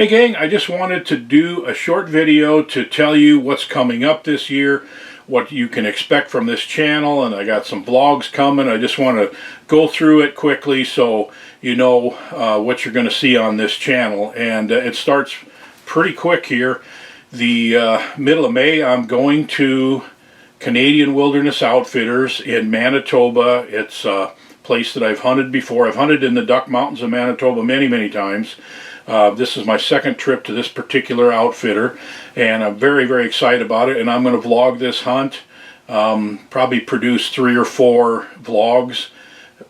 Hey gang, I just wanted to do a short video to tell you what's coming up this year, what you can expect from this channel, and I got some vlogs coming. I just want to go through it quickly so you know what you're going to see on this channel. And it starts pretty quick here. The middle of May, I'm going to Canadian Wilderness Outfitters in Manitoba. It's a place that I've hunted before. I've hunted in the Duck Mountains of Manitoba many times. This is my second trip to this particular outfitter, and I'm very excited about it, and I'm going to vlog this hunt, probably produce 3 or 4 vlogs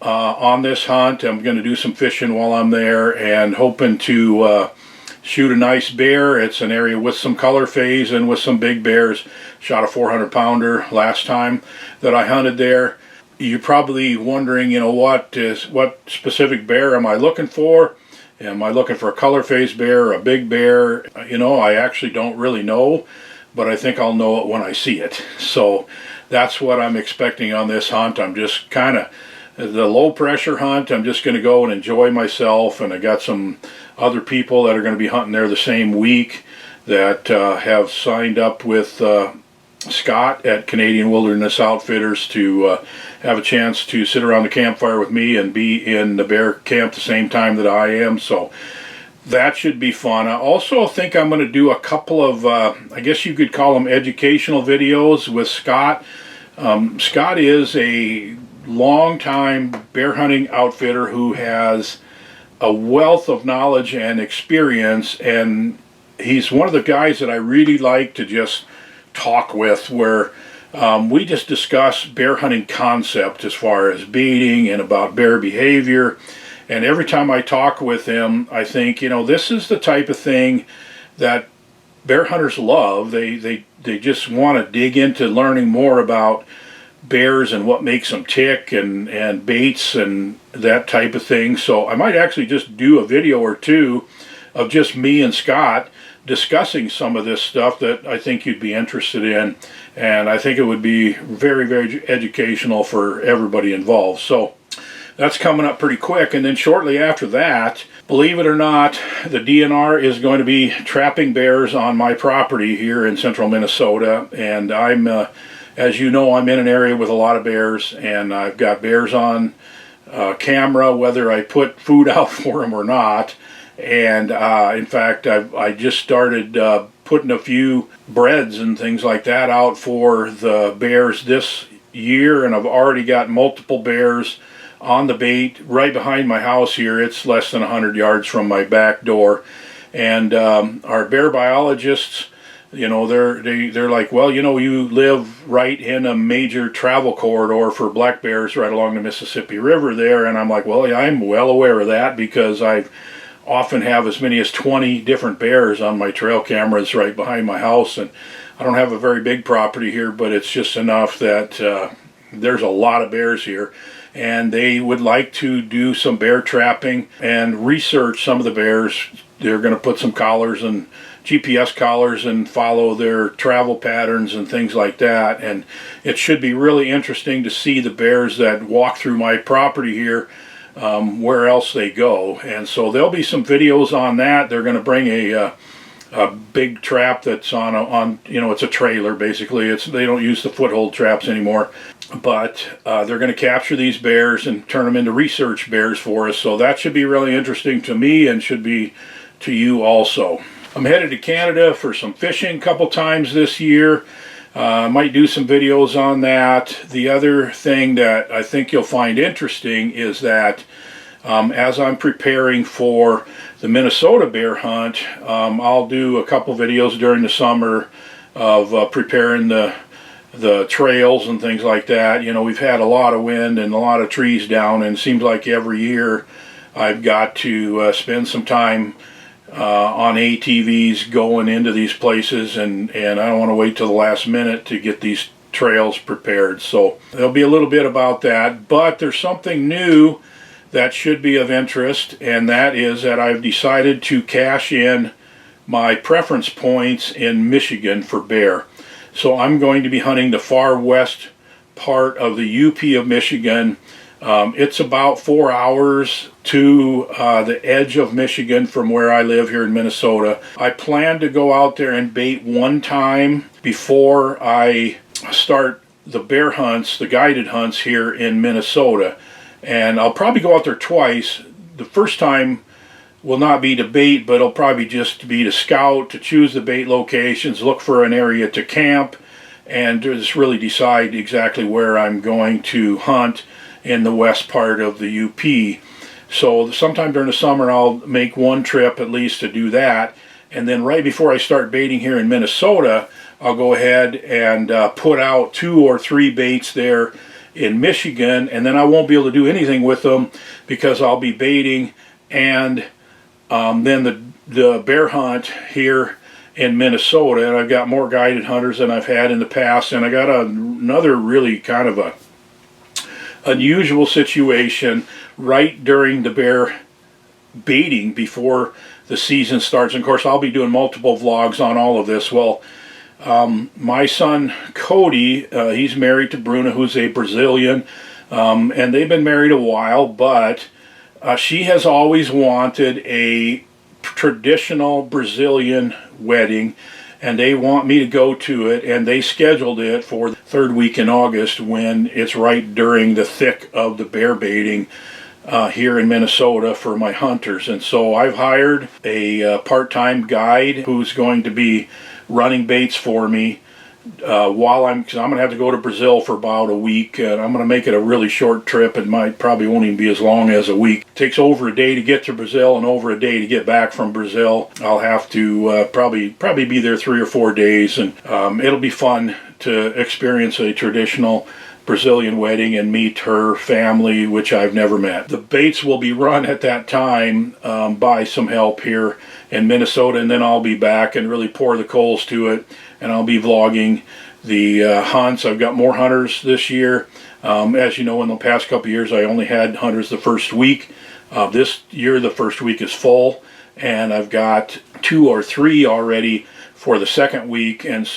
on this hunt. I'm going to do some fishing while I'm there and hoping to shoot a nice bear. It's an area with some color phase and with some big bears. Shot a 400-pounder last time that I hunted there. You're probably wondering, what specific bear am I looking for? Am I looking for a color phase bear or a big bear? I actually don't really know, but I think I'll know it when I see it. So that's what I'm expecting on this hunt. I'm just kind of the low pressure hunt. I'm just going to go and enjoy myself, and I got some other people that are going to be hunting there the same week that have signed up with Scott at Canadian Wilderness Outfitters to have a chance to sit around the campfire with me and be in the bear camp the same time that I am. So that should be fun. I also think I'm going to do a couple of, I guess you could call them educational videos with Scott. Scott is a long-time bear hunting outfitter who has a wealth of knowledge and experience, and he's one of the guys that I really like to just talk with, where we just discuss bear hunting concept as far as baiting and about bear behavior. And every time I talk with him, I think, this is the type of thing that bear hunters love. They just want to dig into learning more about bears and what makes them tick and baits and that type of thing. So I might actually just do a video or two of just me and Scott discussing some of this stuff that I think you'd be interested in, and I think it would be very educational for everybody involved. So that's coming up pretty quick. And then shortly after that, believe it or not, the DNR is going to be trapping bears on my property here in central Minnesota, and I'm as you know, I'm in an area with a lot of bears, and I've got bears on camera whether I put food out for them or not. And in fact, I just started putting a few breads and things like that out for the bears this year, and I've already got multiple bears on the bait right behind my house here. It's less than 100 yards from my back door, and our bear biologists, they're like, well, you live right in a major travel corridor for black bears right along the Mississippi River there. And I'm like, well, yeah, I'm well aware of that, because I've often have as many as 20 different bears on my trail cameras right behind my house. And I don't have a very big property here, but it's just enough that there's a lot of bears here, and they would like to do some bear trapping and research some of the bears. They're going to put some collars and GPS collars and follow their travel patterns and things like that, and it should be really interesting to see the bears that walk through my property here, where else they go. And so there'll be some videos on that. They're going to bring a big trap that's on it's a trailer basically. They don't use the foothold traps anymore, but they're going to capture these bears and turn them into research bears for us. So that should be really interesting to me, and should be to you also. I'm headed to Canada for some fishing a couple times this year. I might do some videos on that. The other thing that I think you'll find interesting is that as I'm preparing for the Minnesota bear hunt, I'll do a couple videos during the summer of preparing the trails and things like that. We've had a lot of wind and a lot of trees down, and it seems like every year I've got to spend some time on ATVs going into these places, and I don't want to wait till the last minute to get these trails prepared. So there'll be a little bit about that, but there's something new that should be of interest, and that is that I've decided to cash in my preference points in Michigan for bear. So I'm going to be hunting the far west part of the UP of Michigan It's about 4 hours to the edge of Michigan from where I live here in Minnesota. I plan to go out there and bait one time before I start the bear hunts, the guided hunts here in Minnesota. And I'll probably go out there twice. The first time will not be to bait, but it'll probably just be to scout, to choose the bait locations, look for an area to camp, and just really decide exactly where I'm going to hunt in the west part of the UP. So sometime during the summer I'll make one trip at least to do that, and then right before I start baiting here in Minnesota, I'll go ahead and put out 2 or 3 baits there in Michigan, and then I won't be able to do anything with them because I'll be baiting and then the bear hunt here in Minnesota. And I've got more guided hunters than I've had in the past, and I got another really kind of a unusual situation right during the bear baiting before the season starts. And of course I'll be doing multiple vlogs on all of this. Well, my son Cody, he's married to Bruna, who's a Brazilian, and they've been married a while, but she has always wanted a traditional Brazilian wedding, and they want me to go to it, and they scheduled it for the 3rd week in August, when it's right during the thick of the bear baiting here in Minnesota for my hunters. And so I've hired a part-time guide who's going to be running baits for me because I'm going to have to go to Brazil for about a week, and I'm going to make it a really short trip. It probably won't even be as long as a week. It takes over a day to get to Brazil and over a day to get back from Brazil. I'll have to probably be there 3 or 4 days, and it'll be fun to experience a traditional Brazilian wedding and meet her family, which I've never met. The baits will be run at that time by some help here in Minnesota, and then I'll be back and really pour the coals to it, and I'll be vlogging the hunts. I've got more hunters this year. As you know, in the past couple of years I only had hunters the first week. This year the first week is full, and I've got 2 or 3 already for the second week, and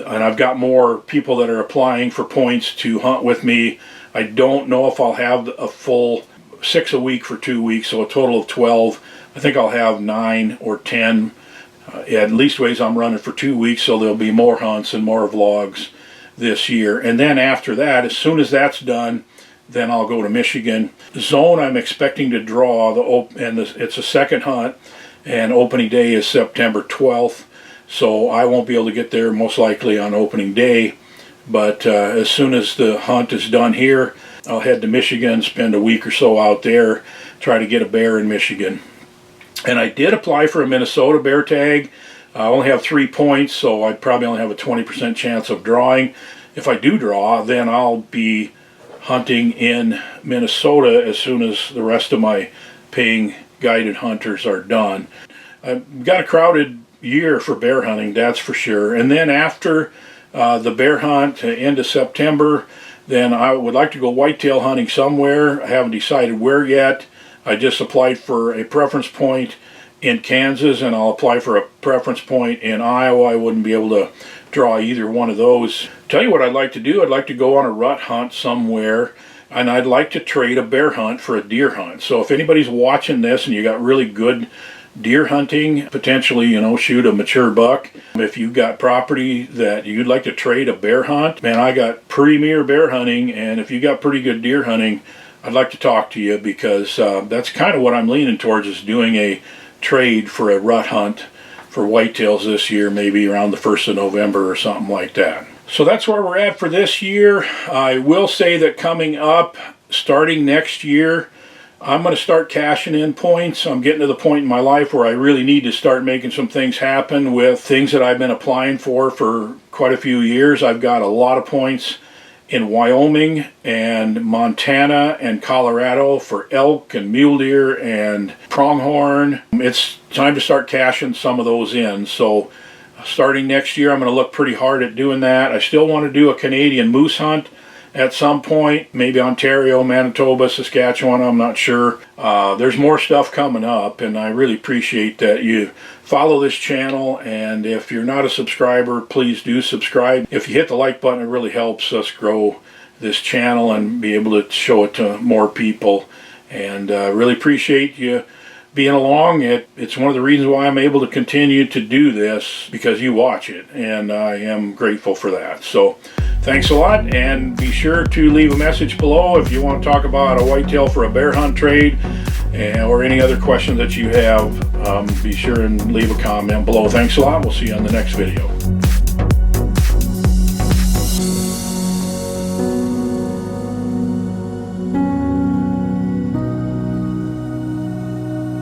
I've got more people that are applying for points to hunt with me. I don't know if I'll have a full 6 a week for 2 weeks, so a total of 12. I think I'll have 9 or 10 at least ways I'm running for 2 weeks, so there'll be more hunts and more vlogs this year. And then after that, as soon as that's done, then I'll go to Michigan. The zone I'm expecting to draw, it's a second hunt, and opening day is September 12th. So I won't be able to get there most likely on opening day, but as soon as the hunt is done here, I'll head to Michigan, spend a week or so out there, try to get a bear in Michigan. And I did apply for a Minnesota bear tag. I only have 3 points, so I probably only have a 20% chance of drawing. If I do draw, then I'll be hunting in Minnesota as soon as the rest of my paying guided hunters are done. I've got a crowded year for bear hunting, that's for sure. And then after the bear hunt, end of September, then I would like to go whitetail hunting somewhere. I haven't decided where yet. I just applied for a preference point in Kansas, and I'll apply for a preference point in Iowa. I wouldn't be able to draw either one of those. Tell you what I'd like to do. I'd like to go on a rut hunt somewhere, and I'd like to trade a bear hunt for a deer hunt. So if anybody's watching this and you got really good deer hunting, potentially, shoot a mature buck. If you've got property that you'd like to trade a bear hunt, man, I got premier bear hunting, and if you got pretty good deer hunting, I'd like to talk to you, because that's kind of what I'm leaning towards, is doing a trade for a rut hunt for whitetails this year, maybe around the 1st of November or something like that. So that's where we're at for this year. I will say that coming up, starting next year, I'm going to start cashing in points. I'm getting to the point in my life where I really need to start making some things happen with things that I've been applying for quite a few years. I've got a lot of points in Wyoming and Montana and Colorado for elk and mule deer and pronghorn. It's time to start cashing some of those in. So starting next year, I'm going to look pretty hard at doing that. I still want to do a Canadian moose hunt at some point, maybe Ontario, Manitoba, Saskatchewan, I'm not sure. There's more stuff coming up, and I really appreciate that you follow this channel, and if you're not a subscriber, please do subscribe. If you hit the like button, it really helps us grow this channel and be able to show it to more people. And really appreciate you being along. It's one of the reasons why I'm able to continue to do this, because you watch it, and I am grateful for that. So thanks a lot, and be sure to leave a message below if you want to talk about a whitetail for a bear hunt trade, or any other questions that you have. Be sure and leave a comment below. Thanks a lot. We'll see you on the next video.